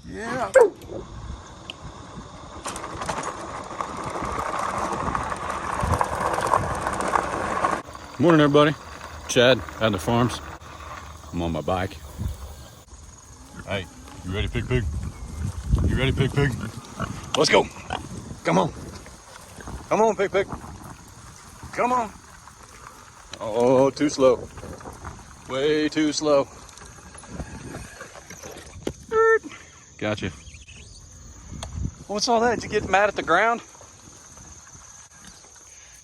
Yeah. Morning, everybody. Chad, Adler Farms. I'm on my bike. Hey, you ready, pig? You ready, pig? Let's go. Come on. Come on, pig. Come on. Oh, too slow. Way too slow. Gotcha. What's all that? Did you get mad at the ground?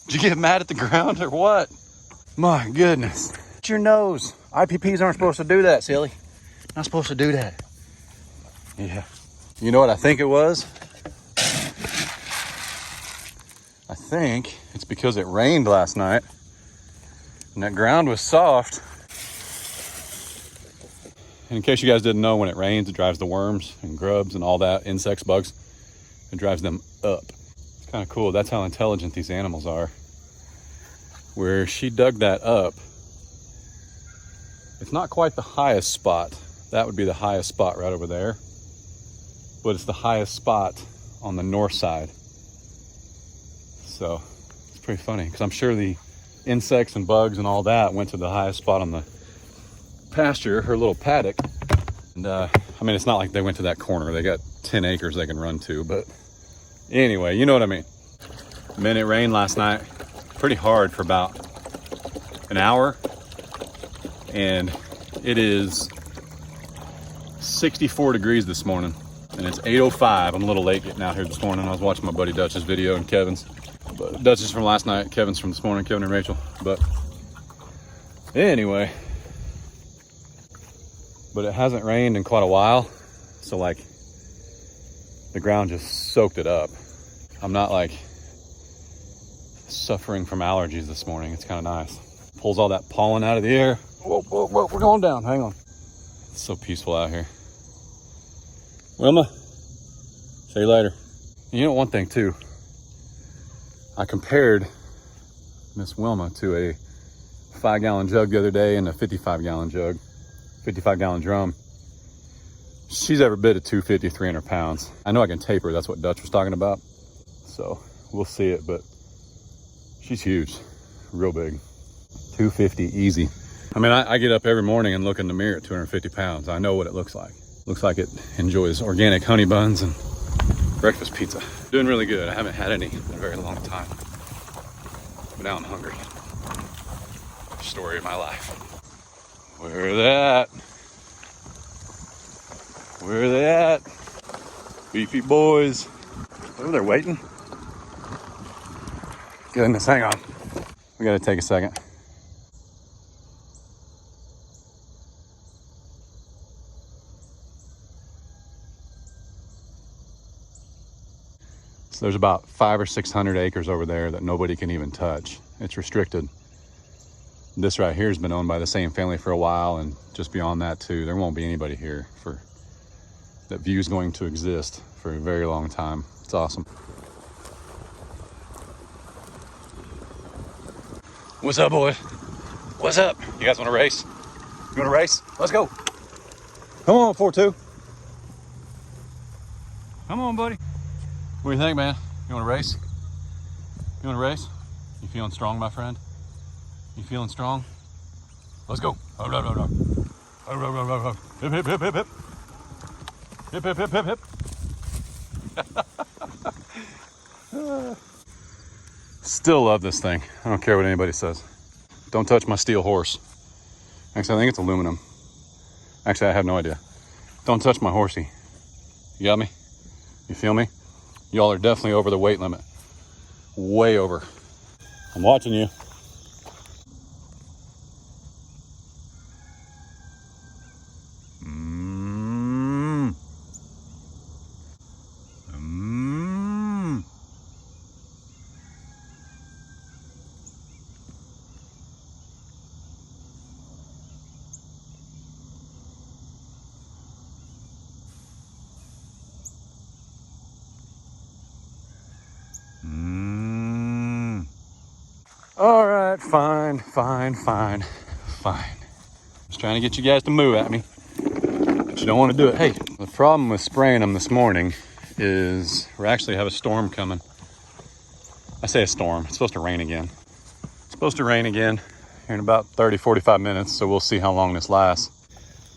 Did you get mad at the ground or what? My goodness. It's your nose. IPPs aren't supposed to do that, silly. Not supposed to do that. Yeah. You know what I think it was? I think it's because it rained last night and that ground was soft. And in case you guys didn't know, when it rains, it drives the worms and grubs and all that, insects, bugs. It drives them up. It's kind of cool. That's how intelligent these animals are. Where she dug that up, it's not quite the highest spot. That would be the highest spot right over there. But it's the highest spot on the north side. So it's pretty funny because I'm sure the insects and bugs and all that went to the highest spot on the pasture, her little paddock. And I mean, it's not like they went to that corner. They got 10 acres they can run to, but anyway, you know what I mean. Man, it rained last night pretty hard for about an hour, and it is 64 degrees this morning, and it's 8:05. I'm a little late getting out here this morning. I was watching my buddy Dutch's video and Kevin's. But Dutch's from last night, Kevin's from this morning, Kevin and Rachel. But anyway, but it hasn't rained in quite a while, so like the ground just soaked it up. I'm not like suffering from allergies this morning. It's kind of nice. Pulls all that pollen out of the air. Whoa, we're going down. Hang on. It's so peaceful out here. Wilma, see you later. You know one thing too, I compared Miss Wilma to a 5-gallon jug the other day and a 55-gallon jug, 55-gallon drum. She's every bit of 250, 300 pounds. I know I can tape her. That's what Dutch was talking about. So we'll see it, but she's huge, real big. 250 easy. I mean, I get up every morning and look in the mirror at 250 pounds. I know what it looks like. Looks like it enjoys organic honey buns and breakfast pizza. Doing really good. I haven't had any in a very long time. But now I'm hungry. Story of my life. Where are they at? Where are they at? Beefy boys. Oh, they're waiting. Goodness, hang on. We gotta take a second. So there's about 500 or 600 acres over there that nobody can even touch. It's restricted. This right here has been owned by the same family for a while, and just beyond that too, there won't be anybody here for that view is going to exist for a very long time. It's awesome. What's up, boy? What's up? You guys want to race? You want to race? Let's go. Come on, 4-2. Come on, buddy. What do you think, man? You want to race? You want to race? You feeling strong, my friend? You feeling strong? Let's go. Oh, no. Hip, hip, hip, hip, hip. Hip, hip, hip, hip, hip. Still love this thing. I don't care what anybody says. Don't touch my steel horse. Actually, I think it's aluminum. Actually, I have no idea. Don't touch my horsey. You got me? You feel me? Y'all are definitely over the weight limit. Way over. I'm watching you. All right, fine. Just trying to get you guys to moo at me. but you don't want to do it. Hey, the problem with spraying them this morning is we actually have a storm coming. I say a storm, it's supposed to rain again. It's supposed to rain again here in about 30, 45 minutes, so we'll see how long this lasts.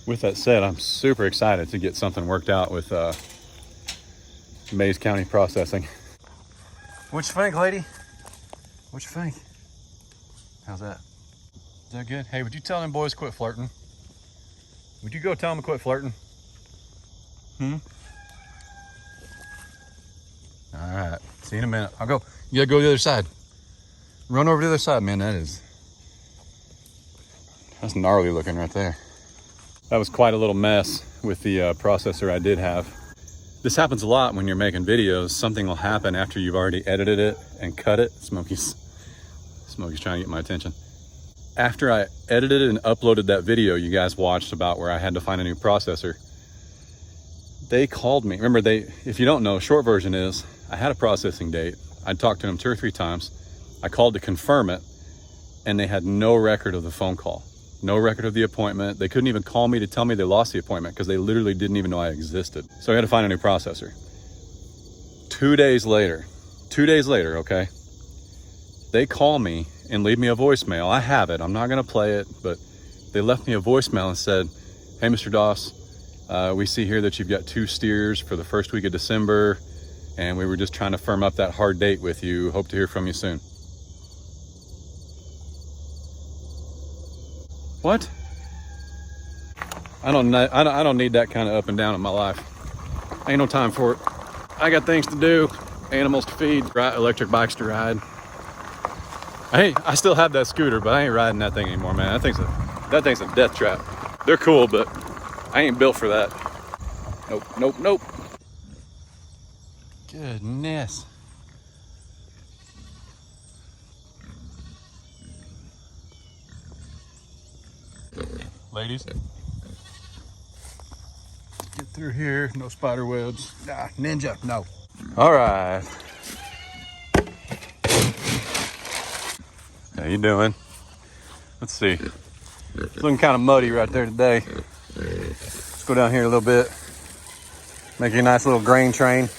With that said, I'm super excited to get something worked out with Mays County Processing. What you think, lady? What you think? How's that? Is that good? Hey, would you tell them boys quit flirting? Would you go tell them to quit flirting? All right, see you in a minute. I'll go. You gotta go to the other side. Run over to the other side, man. That's gnarly looking right there. That was quite a little mess with the processor I did have. This happens a lot when you're making videos. Something will happen after you've already edited it and cut it. Smokey's trying to get my attention. After I edited and uploaded that video you guys watched about where I had to find a new processor, they called me. Remember, if you don't know, short version is I had a processing date. I'd talked to them 2 or 3 times. I called to confirm it, and they had no record of the phone call, no record of the appointment. They couldn't even call me to tell me they lost the appointment because they literally didn't even know I existed. So I had to find a new processor. 2 days later, okay, they call me and leave me a voicemail. I have it. I'm not going to play it, but they left me a voicemail and said, "Hey, Mr. Doss, we see here that you've got 2 steers for the first week of December, and we were just trying to firm up that hard date with you. Hope to hear from you soon." What? I don't need that kind of up and down in my life. Ain't no time for it. I got things to do, animals to feed, electric bikes to ride. I still have that scooter, but I ain't riding that thing anymore, man. That thing's a death trap. They're cool, but I ain't built for that. Nope. Goodness. Ladies, get through here. No spider webs. Nah, ninja, no. All right. How you doing? Let's see. It's looking kind of muddy right there today. Let's go down here a little bit. Make you a nice little grain train.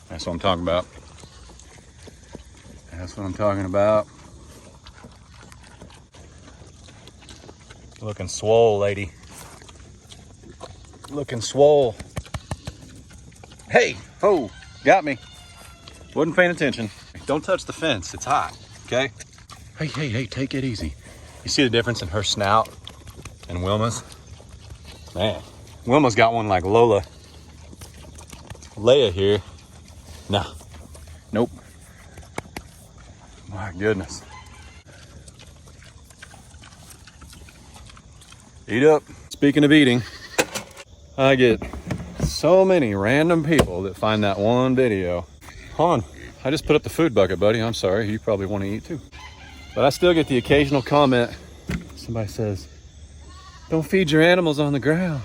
That's what I'm talking about. Looking swole, lady. Looking swole. Hey, oh, got me. Wasn't paying attention. Don't touch the fence, it's hot, okay? Hey, take it easy. You see the difference in her snout and Wilma's? Man, Wilma's got one like Lola. Leia here. Nah, nope. My goodness. Eat up. Speaking of eating, I get so many random people that find that one video. Hold on, I just put up the food bucket, buddy. I'm sorry, you probably want to eat too. But I still get the occasional comment. Somebody says, "Don't feed your animals on the ground."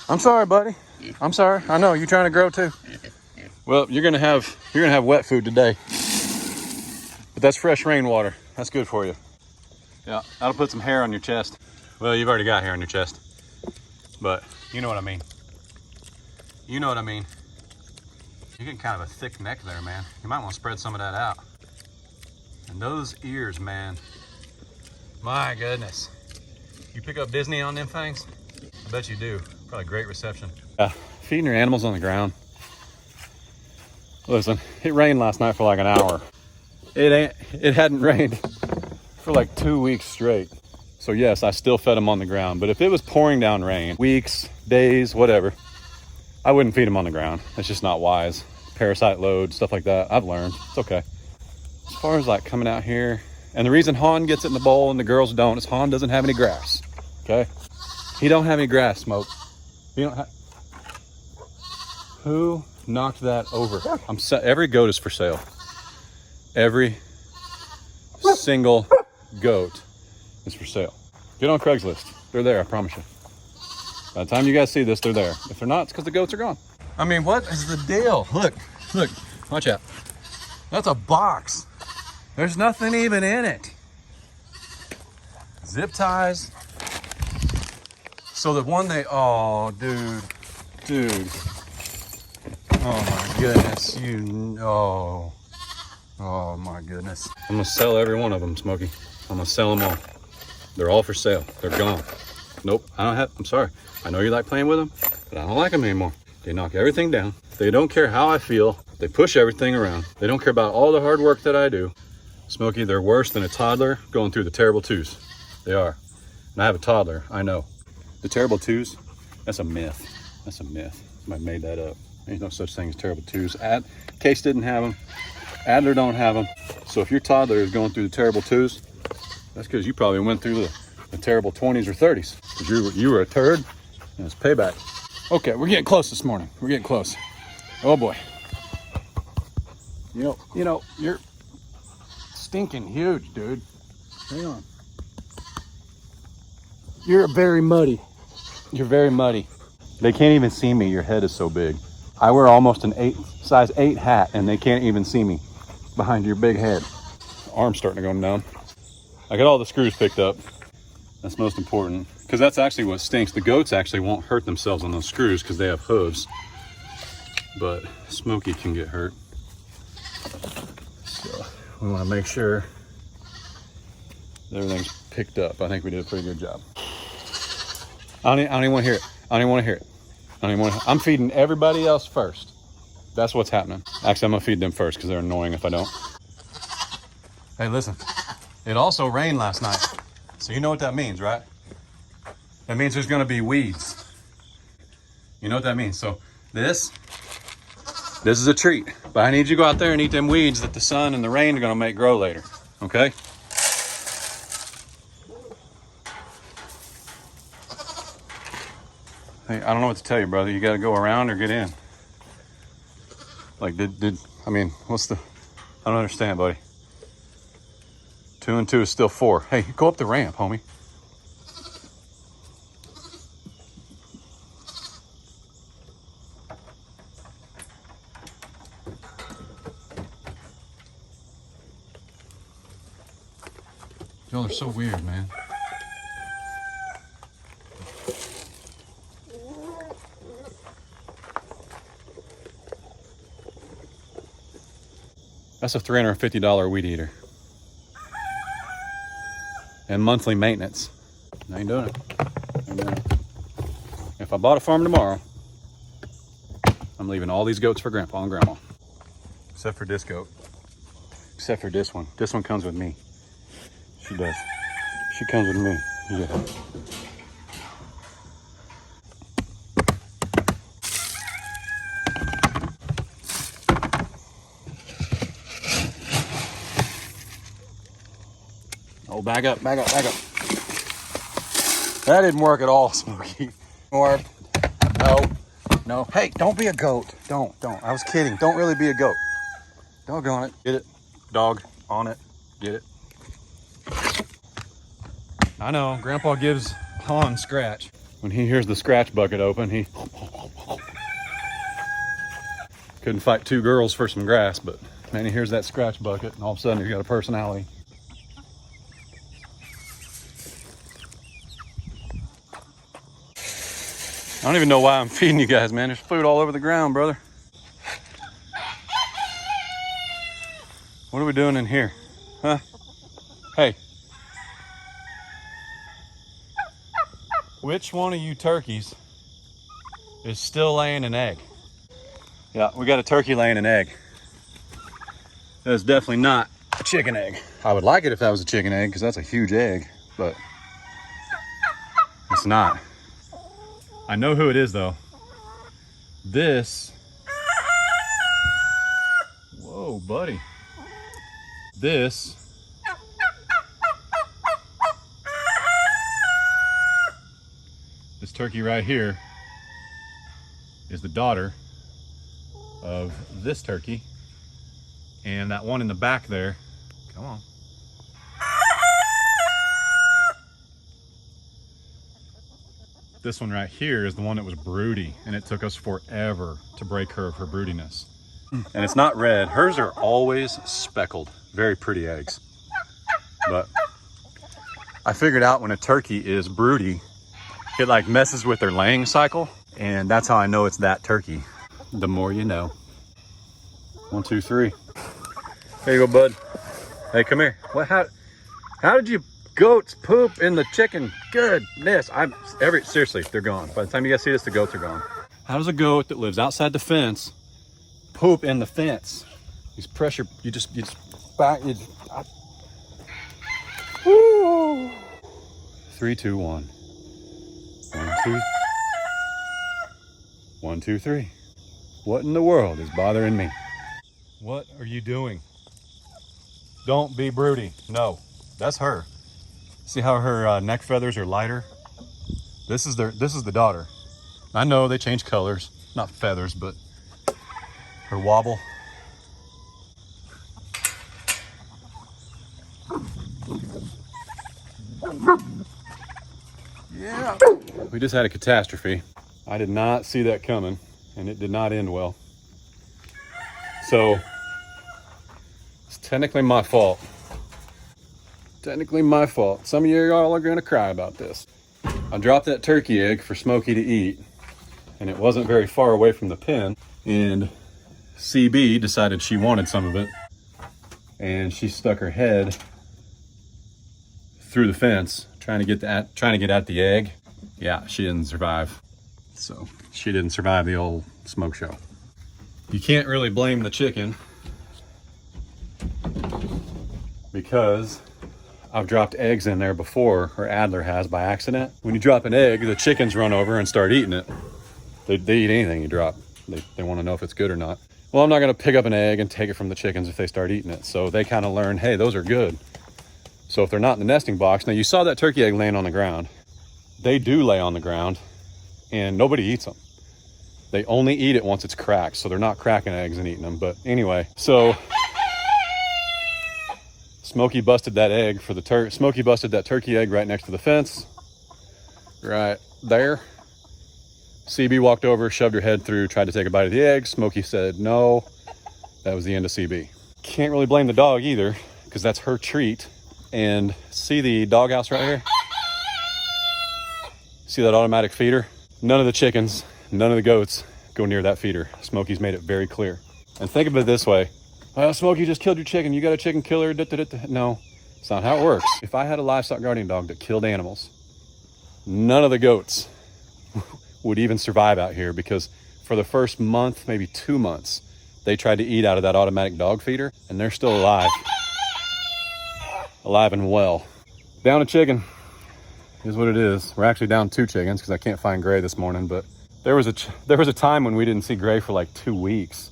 I'm sorry, buddy. I'm sorry. I know you're trying to grow too. Well, you're gonna have wet food today. But that's fresh rainwater. That's good for you. Yeah, that'll put some hair on your chest. Well, you've already got hair on your chest. But you know what I mean. You know what I mean. You're getting kind of a thick neck there, man. You might want to spread some of that out. And those ears, man. My goodness. You pick up Disney on them things? I bet you do. Probably great reception. Feeding your animals on the ground. Listen, it rained last night for like an hour. It hadn't rained for like 2 weeks straight. So yes, I still fed them on the ground. But if it was pouring down rain, weeks, days, whatever, I wouldn't feed them on the ground. That's just not wise. Parasite load, stuff like that. I've learned. It's okay. As far as like coming out here, and the reason Han gets it in the bowl and the girls don't is Han doesn't have any grass. Okay? He don't have any grass, Smoke. He don't have. Who knocked that over? Every goat is for sale. Every single goat is for sale. Get on Craigslist. They're there, I promise you. By the time you guys see this, they're there. If they're not, it's because the goats are gone. I mean, what is the deal? Look, watch out. That's a box. There's nothing even in it. Zip ties, So the one they, oh, dude. Oh my goodness, oh my goodness. I'm gonna sell every one of them, Smokey. I'm gonna sell them all. They're all for sale. They're gone. Nope, I'm sorry. I know you like playing with them, but I don't like them anymore. They knock everything down. They don't care how I feel. They push everything around. They don't care about all the hard work that I do. Smokey, they're worse than a toddler going through the terrible twos. They are. And I have a toddler, I know. The terrible twos, that's a myth. That's a myth. Somebody made that up. There's no such thing as terrible twos. Case didn't have them. Adler don't have them. So if your toddler is going through the terrible twos, that's because you probably went through the terrible 20s or 30s. Because you were a turd, and it's payback. Okay, we're getting close this morning. We're getting close. Oh boy. You know, you're stinking huge, dude. Hang on. You're very muddy. You're very muddy. They can't even see me. Your head is so big. I wear almost an size 8 hat, and they can't even see me behind your big head. Arm's starting to go numb. I got all the screws picked up. That's most important, because that's actually what stinks. The goats actually won't hurt themselves on those screws because they have hooves, but Smokey can get hurt. So we want to make sure everything's picked up. I think we did a pretty good job. I don't even want to hear it. I don't even want to hear it. I'm feeding everybody else first. That's what's happening. Actually, I'm gonna feed them first because they're annoying if I don't. Hey, listen. It also rained last night. So you know what that means, right? That means there's gonna be weeds. You know what that means? So this is a treat. But I need you to go out there and eat them weeds that the sun and the rain are gonna make grow later, okay? Hey, I don't know what to tell you, brother. You gotta go around or get in. Like, I mean, I don't understand, buddy. 2 and 2 is still 4. Hey, go up the ramp, homie. Y'all are so weird, man. That's a $350 weed eater. And monthly maintenance. I ain't doing it. If I bought a farm tomorrow, I'm leaving all these goats for Grandpa and Grandma. Except for this goat. Except for this one. This one comes with me. She does. She comes with me. Yeah. Oh, back up. That didn't work at all, Smokey. Or, no. Hey, don't be a goat. Don't. I was kidding. Don't really be a goat. Doggone it. Get it. Dog on it. Get it. I know, Grandpa gives Han scratch. When he hears the scratch bucket open, he couldn't fight 2 girls for some grass, but man, he hears that scratch bucket and all of a sudden he's got a personality. I don't even know why I'm feeding you guys, man. There's food all over the ground, brother. What are we doing in here? Huh? Hey. Which one of you turkeys is still laying an egg? Yeah, we got a turkey laying an egg. That's definitely not a chicken egg. I would like it if that was a chicken egg because that's a huge egg, but it's not. I know who it is though. This, whoa, buddy. This turkey right here is the daughter of this turkey, and that one in the back there, come on. This one right here is the one that was broody, and it took us forever to break her of her broodiness. And it's not red. Hers are always speckled. Very pretty eggs. But I figured out when a turkey is broody, It like messes with their laying cycle, and that's how I know it's that turkey. The more you know. 1, 2, 3. There you go, bud. Hey, come here. What? How did you goats poop in the chicken? Goodness. Seriously, they're gone. By the time you guys see this, the goats are gone. How does a goat that lives outside the fence poop in the fence? These pressure, you just back. Woo. 3, 2, 1. 1, 2. 1, 2, 3. What in the world is bothering me? What are you doing? Don't be broody. No, that's her. See how her neck feathers are lighter? This is the daughter. I know they change colors, not feathers, but her wobble. Yeah. We just had a catastrophe. I did not see that coming, and it did not end well. So it's technically my fault. Technically my fault. Some of you all are gonna cry about this. I dropped that turkey egg for Smokey to eat, and it wasn't very far away from the pen, and CB decided she wanted some of it, and she stuck her head through the fence trying to get at the egg. Yeah, she didn't survive. So she didn't survive the old smoke show. You can't really blame the chicken because I've dropped eggs in there before, or Adler has by accident. When you drop an egg, the chickens run over and start eating it. They eat anything you drop. They want to know if it's good or not. Well, I'm not going to pick up an egg and take it from the chickens if they start eating it. So they kind of learn, hey, those are good. So if they're not in the nesting box, now you saw that turkey egg laying on the ground. They do lay on the ground and nobody eats them. They only eat it once it's cracked. So they're not cracking eggs and eating them. But anyway, so Smokey busted that egg for the Smokey busted that turkey egg right next to the fence. Right there. CB walked over, shoved her head through, tried to take a bite of the egg. Smokey said no. That was the end of CB. Can't really blame the dog either, because that's her treat. And see the doghouse right here? See that automatic feeder? None of the chickens, none of the goats go near that feeder. Smokey's made it very clear. And think of it this way. Well, Smokey just killed your chicken. You got a chicken killer. No, it's not how it works. If I had a livestock guardian dog that killed animals, none of the goats would even survive out here, because for the first month, maybe 2 months, they tried to eat out of that automatic dog feeder and they're still alive. Alive and well. Down a chicken is what it is. We're actually down 2 chickens because I can't find Gray this morning, but there was a time when we didn't see Gray for like 2 weeks.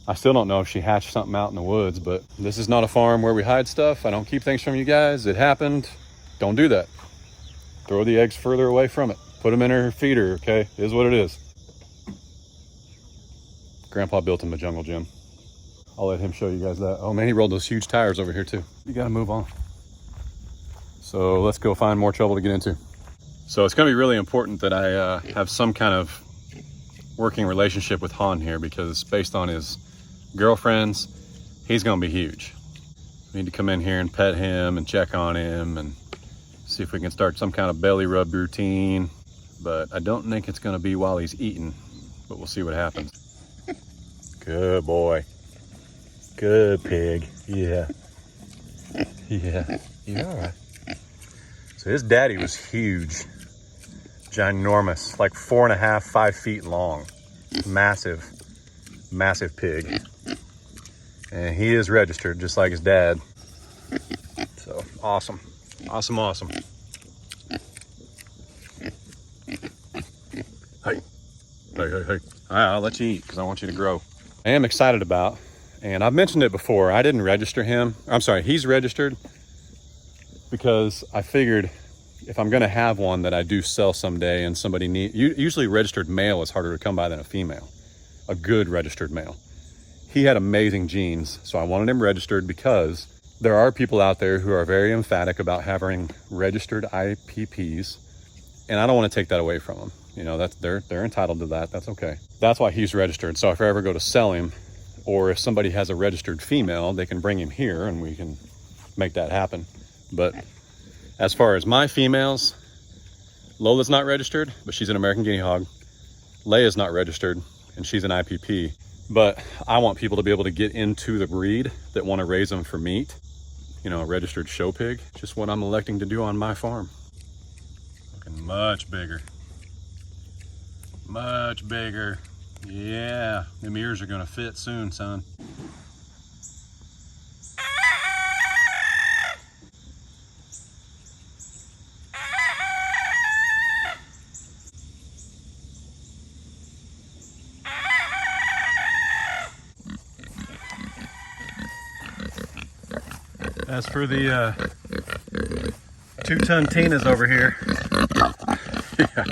I still don't know if she hatched something out in the woods, but this is not a farm where we hide stuff. I don't keep things from you guys. It happened. Don't do that. Throw the eggs further away from it. Put them in her feeder, okay? It is what it is. Grandpa built him a jungle gym. I'll let him show you guys that. Oh man, he rolled those huge tires over here too. You gotta move on. So let's go find more trouble to get into. So it's gonna be really important that I have some kind of working relationship with Han here, because based on his girlfriends, he's gonna be huge. We need to come in here and pet him and check on him and see if we can start some kind of belly rub routine. But I don't think it's gonna be while he's eating, but we'll see what happens. Good boy. Good pig. Yeah. Yeah. You're all right. So his daddy was huge. Ginormous. Like 4.5, 5 feet long. Massive. Massive pig. And he is registered just like his dad. So awesome. Awesome, awesome. Hey. Hey. I'll let you eat because I want you to grow. I am excited about, and I've mentioned it before, I didn't register him. I'm sorry, he's registered because I figured if I'm gonna have one that I do sell someday and somebody usually registered male is harder to come by than a female, a good registered male. He had amazing genes, so I wanted him registered because there are people out there who are very emphatic about having registered IPPs, and I don't want to take that away from them. You know, they're entitled to that. That's okay. That's why he's registered. So if I ever go to sell him, or if somebody has a registered female, they can bring him here and we can make that happen. But as far as my females, Lola's not registered, but she's an American guinea hog. Leia's not registered, and she's an IPP. But I want people to be able to get into the breed that want to raise them for meat. You know, a registered show pig. Just what I'm electing to do on my farm. Looking much bigger. Much bigger. Yeah, them ears are gonna fit soon, son. As for the 2-ton Tinas over here, yeah.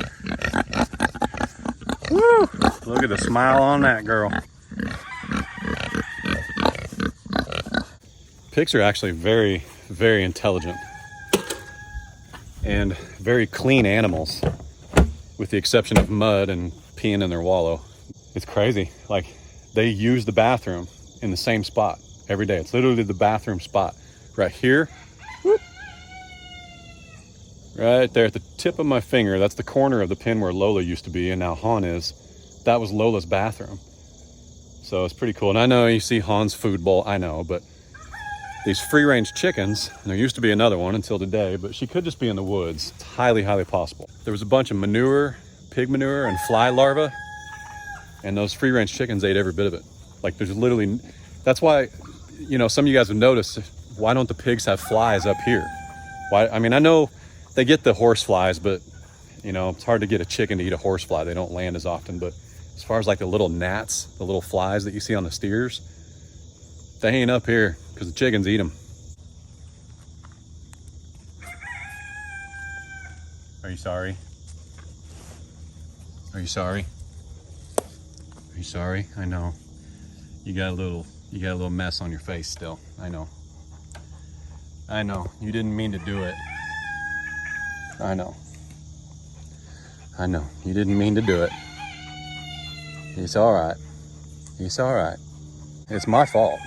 Woo! Look at the smile on that girl. Pigs are actually very, very intelligent and very clean animals, with the exception of mud and peeing in their wallow. It's crazy. Like, they use the bathroom in the same spot every day. It's literally the bathroom spot. Right here, whoop, right there at the tip of my finger. That's the corner of the pen where Lola used to be and now Han is. That was Lola's bathroom. So it's pretty cool. And I know you see Han's food bowl, I know, but these free-range chickens, and there used to be another one until today, but she could just be in the woods. It's highly, highly possible. There was a bunch of manure, pig manure, and fly larvae, and those free-range chickens ate every bit of it. Like, there's literally, that's why, you know, some of you guys have noticed, why don't the pigs have flies up here? Why? I mean, I know they get the horse flies, but you know, it's hard to get a chicken to eat a horse fly. They don't land as often. But as far as like the little gnats, the little flies that you see on the steers, they ain't up here because the chickens eat them. Are you sorry? Are you sorry? Are you sorry? I know. You got a little mess on your face still. I know. I know, you didn't mean to do it. I know. I know, you didn't mean to do it. It's all right. It's all right. It's my fault.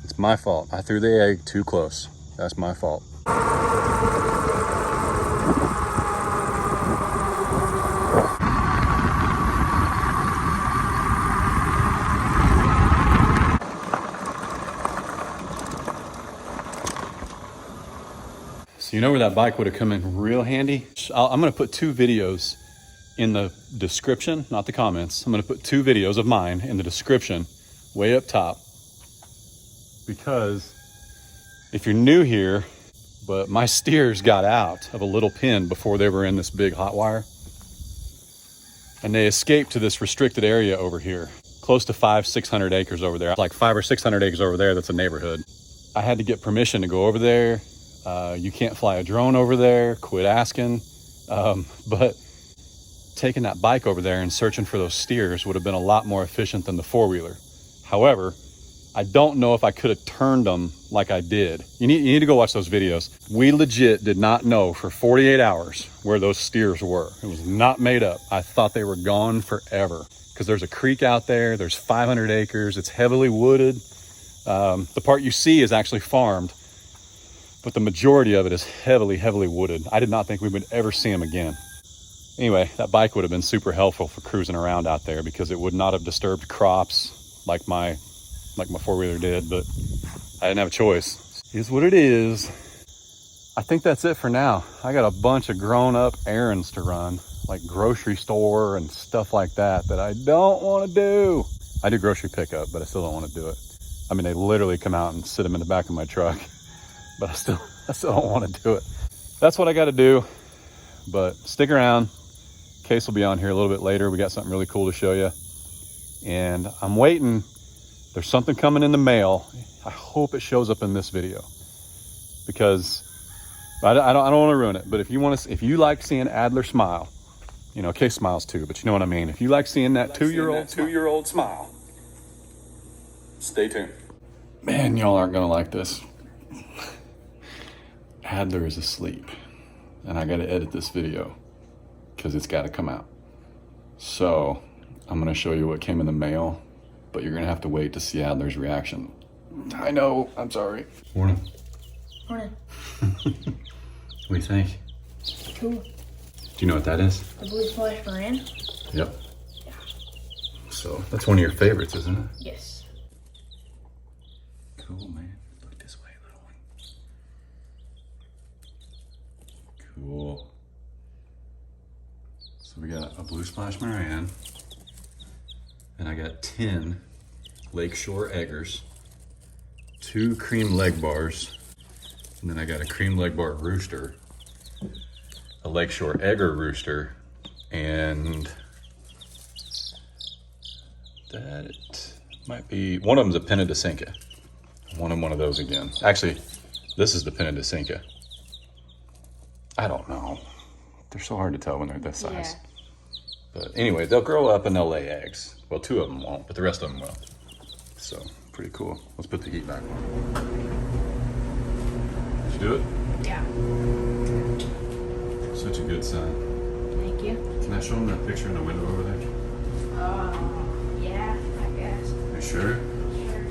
It's my fault. I threw the egg too close. That's my fault. So you know where that bike would have come in real handy? I'm gonna put 2 videos in the description, not the comments. I'm gonna put 2 videos of mine in the description, way up top. Because if you're new here, but my steers got out of a little pen before they were in this big hot wire. And they escaped to this restricted area over here, close to 500-600 acres over there. Like 500 or 600 acres over there, that's a neighborhood. I had to get permission to go over there. You can't fly a drone over there, quit asking. But taking that bike over there and searching for those steers would have been a lot more efficient than the 4-wheeler. However, I don't know if I could have turned them like I did. You need to go watch those videos. We legit did not know for 48 hours where those steers were. It was not made up. I thought they were gone forever because there's a creek out there. There's 500 acres. It's heavily wooded. The part you see is actually farmed, but the majority of it is heavily, heavily wooded. I did not think we would ever see them again. Anyway, that bike would have been super helpful for cruising around out there because it would not have disturbed crops like my 4-wheeler did, but I didn't have a choice. It is what it is. I think that's it for now. I got a bunch of grown-up errands to run, like grocery store and stuff like that I don't want to do. I do grocery pickup, but I still don't want to do it. I mean, they literally come out and sit them in the back of my truck, but I still don't want to do it. That's what I got to do, but stick around. Case will be on here a little bit later. We got something really cool to show you, and I'm waiting. There's something coming in the mail. I hope it shows up in this video because I don't want to ruin it. But if you like seeing Adler smile, you know, Case smiles too, but you know what I mean. If you like seeing that two-year-old smile, stay tuned. Man, y'all aren't gonna like this. Adler is asleep, and I got to edit this video because it's got to come out. So I'm gonna show you what came in the mail, but you're gonna have to wait to see Adler's reaction. I know, I'm sorry. Morning. Morning. What do you think? Cool. Do you know what that is? The blue flash brand? Yep. Yeah. So that's one of your favorites, isn't it? Yes. Cool, man. Look this way, little one. Cool. So we got a blue splash Marianne, and I got 10 Lakeshore Eggers, 2 cream leg bars, and then I got a cream leg bar rooster, a Lakeshore Egger rooster, and that might be, one of them's a Pinna de Cinca. One of those again. Actually, this is the Pinna de Cinca. I don't know. They're so hard to tell when they're this size. Yeah. But anyway, they'll grow up and they'll lay eggs. Well, 2 of them won't, but the rest of them will. So, pretty cool. Let's put the heat back on. Did you do it? Yeah. Such a good sign. Thank you. Can I show them that picture in the window over there? Yeah, I guess. You sure? Sure.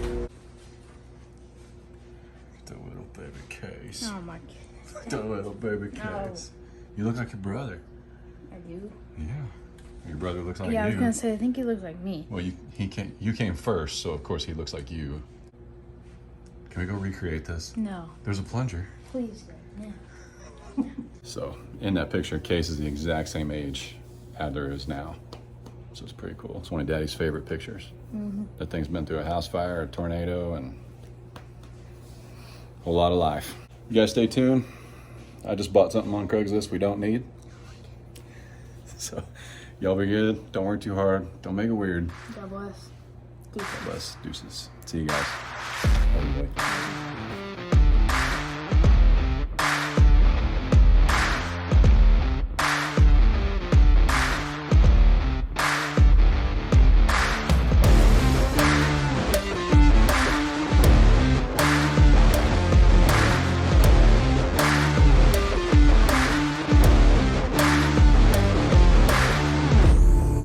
The little baby case. Oh my god. The little baby case. No. You look like your brother. I do? Yeah. Your brother looks like you. Yeah, I was gonna say, I think he looks like me. Well, you came first, so of course he looks like you. Can we go recreate this? No. There's a plunger. Please, yeah. So in that picture, Case is the exact same age Adler is now. So it's pretty cool. It's one of Daddy's favorite pictures. Mm-hmm. That thing's been through a house fire, a tornado, and a whole lot of life. You guys stay tuned. I just bought something on Craigslist we don't need. So y'all be good. Don't work too hard. Don't make it weird. God bless. Deuces. God bless. Deuces. See you guys.